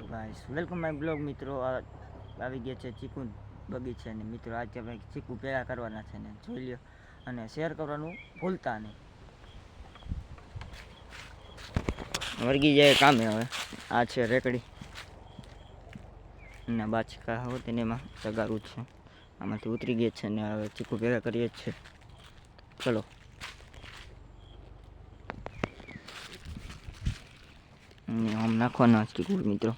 Guys welcome my blog મિત્રો. આવી ગયા છે ચીકુ બગીચા ને મિત્રો. આજે આપણે ચીકુ પેલા કરવાના છે ને જોઈ લ્યો અને શેર કરવાનું ભૂલતા નહીં. વર્ગી જાય કામે. હવે આ છે રેકડી ને બાચકા હોય તેને એમાં સગારું છે. આમાંથી ઉતરી ગયા છે ને હવે ચીકુ ભેગા કરીએ જ છે. ચલો આમ નાખવાના ચીકુ મિત્રો.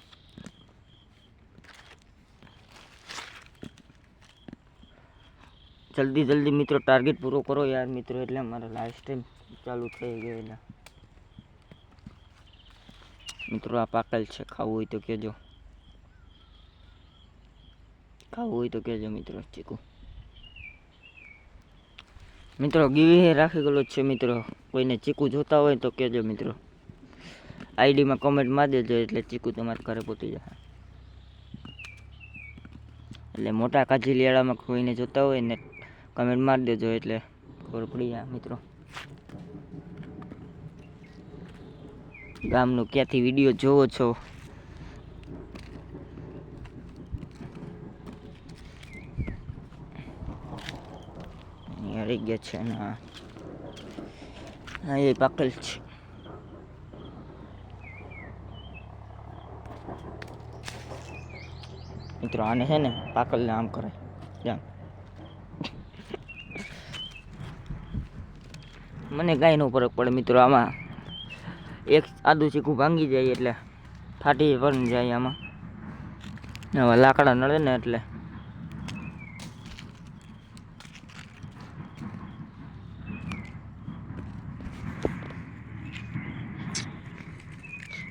જલ્દી જલ્દી મિત્રો ટાર્ગેટ પૂરો કરો યાર મિત્રો, એટલે અમારે લાઈવ સ્ટ્રીમ ચાલુ થઈ ગયેલા મિત્રો. આ પાકલ છે, ખાવું હોય તો કહેજો, ખાવું હોય તો કહેજો મિત્રો. ચીકુ મિત્રો ગીવી રાખી ગયેલો છે મિત્રો. કોઈને ચીકુ જોતા હોય તો કહેજો મિત્રો. આઈડીમાં કોમેન્ટ મારી દેજો એટલે ચીકુ તમારા ઘરે પહોંચી જાય. એટલે મોટા કાજીલિયાળામાં કોઈને જોતા હોય ને કમેન્ટ મારી દેજો એટલે ખબર પડી જાય મિત્રો. ગામનો ક્યાંથી વિડીયો જોવો છો? રહી ગયા છે ને હા એ પાકલ છે મિત્રો. આને છે ને પાકલને આમ કરાય જામ. મને કાંઈ નો ફરક પડે મિત્રો. આમાં એક આદુ ચીકુ ભાંગી જાય એટલે ફાટી પણ જાય. આમાં હવે લાકડા નળે ને એટલે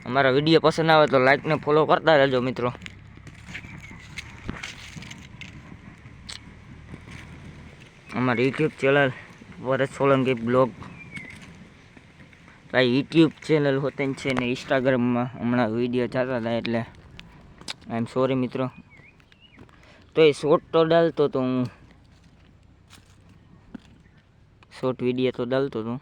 અમારા વિડીયો પસંદ આવે તો લાઈક ને ફોલો કરતા રહેજો મિત્રો. અમારી યુટ્યુબ ચેનલ વરસ સોલંકી બ્લોગ ભાઈ યુટ્યુબ ચેનલ હોતે છે ને ઇન્સ્ટાગ્રામમાં હમણાં વિડીયો જતા હતા એટલે આઈ એમ સોરી મિત્રો. તો એ શોર્ટ તો ડાલતો તો હું, શોર્ટ વિડીયો તો ડાલતો હતો.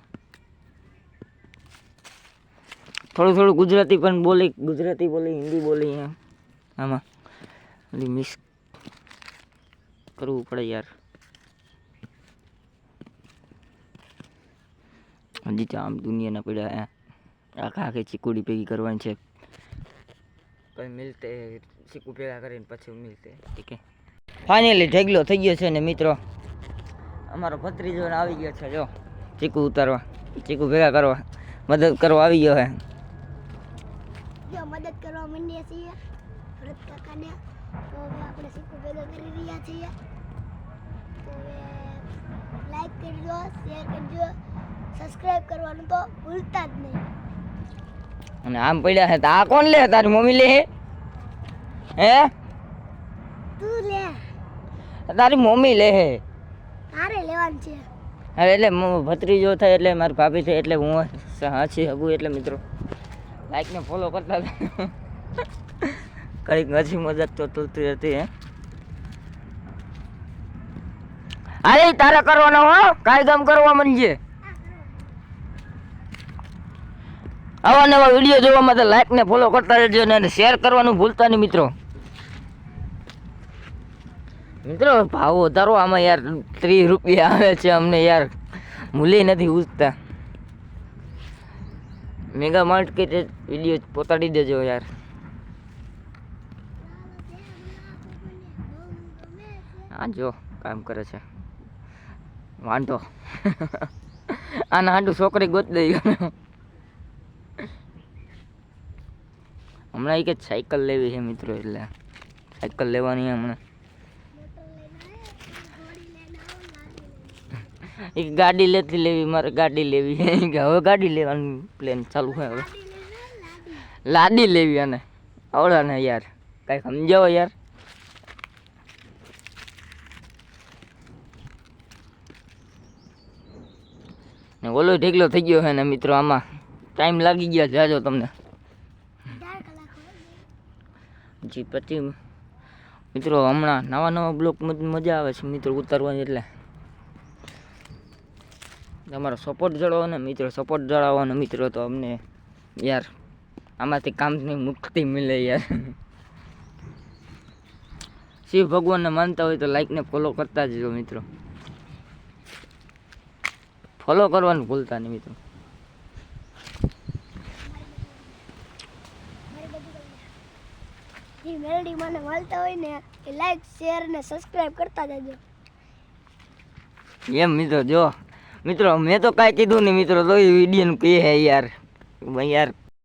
થોડું થોડું ગુજરાતી પણ બોલી, ગુજરાતી બોલી, હિન્દી બોલી એમ આમાં બધી મિક્સ કરવું પડે યાર. હજી તો આમ દુનિયાના પડ્યા આખા આખી ચીકુડી ભેગી કરવાની છે. પછી મિલતે ચીકુ ભેગા કરીને પછી મિલતે. ઠીક હે. ફાઇનલી ઢેગલો થઈ ગયો છે ને મિત્રો. અમારો ભત્રીજો આવી ગયો છે જો ચીકુ ઉતારવા, ચીકુ ભેગા કરવા, મદદ કરવા આવી ગયો હે. જો મદદ કરવા માંડીએ છીએ ભરત કાકાને. તો હવે આપણે ચીકુ ભેગા કરી રહ્યા છીએ. તો હવે લાઈક કરજો, શેર કરજો, સબસ્ક્રાઇબ કરવાનું તો ભૂલતા જ નહીં. અને આમ પડ્યા હે તો આ કોણ લે? તારી મમ્મી લે હે? તું લે. તારી મમ્મી લે હે? તારે લેવાનું છે. અરે એટલે ભત્રીજો થાય એટલે મારી ભાભી થાય એટલે હું હાચી હગું એટલે મિત્રો લાઈક ને ફોલો કરતા કંઈક હસી મજાક તો તૂટતી હતી હે. અરે તારે કરવાનો હો, કાંઈ કામ કરવા માંડજે. આવા નવા વિડીયો જોવા માટે લાઈક ને ફોલો કરતા રહેજો અને શેર કરવાનું ભૂલતા નહીં મિત્રો. મિત્રો ભાવ વધારો આમાં યાર 30 રૂપિયા આવે છે અમને યાર, મૂલ્ય નથી ઉચતા. મેગા માર્કેટ વિડીયો પોતાડી દેજો યાર. હા જો કામ કરે છે વાંધો. આના હાંડું છોકરી ગોત દઈ ગયો. હમણાં એક સાયકલ લેવી છે મિત્રો, એટલે સાયકલ લેવાની હમણાં. એક ગાડી લેતી લેવી, મારે ગાડી લેવી છે. હવે ગાડી લેવાનું પ્લાન ચાલુ છે. હવે લાડી લેવી અને આવડા ને યાર કાંઈ સમજાવો યાર. ને ઓલો ઢેકલો થઈ ગયો છે ને મિત્રો. આમાં ટાઈમ લાગી ગયા જાજો તમને. જી પછી મિત્રો હમણાં નવા નવા બ્લોક મજા આવે છે મિત્રો ઉતારવાની, એટલે તમારો સપોર્ટ જળવાનો મિત્રો, સપોર્ટ જળાવવાનો મિત્રો. તો અમને યાર આમાંથી કામની મુક્તિ મળે યાર. શિવ ભગવાનને માનતા હોય તો લાઈક ને ફોલો કરતા જજો મિત્રો. ફોલો કરવાનું ભૂલતા નહીં મિત્રો. જે મેલડી મને મળતા હોય ને એ લાઈક શેર ને સબસ્ક્રાઇબ કરતા જજો. એમ મિત્રો જો મિત્રો મેં તો કાંઈ કીધું નહીં મિત્રો તો એ વિડીયોનું કહે યાર યાર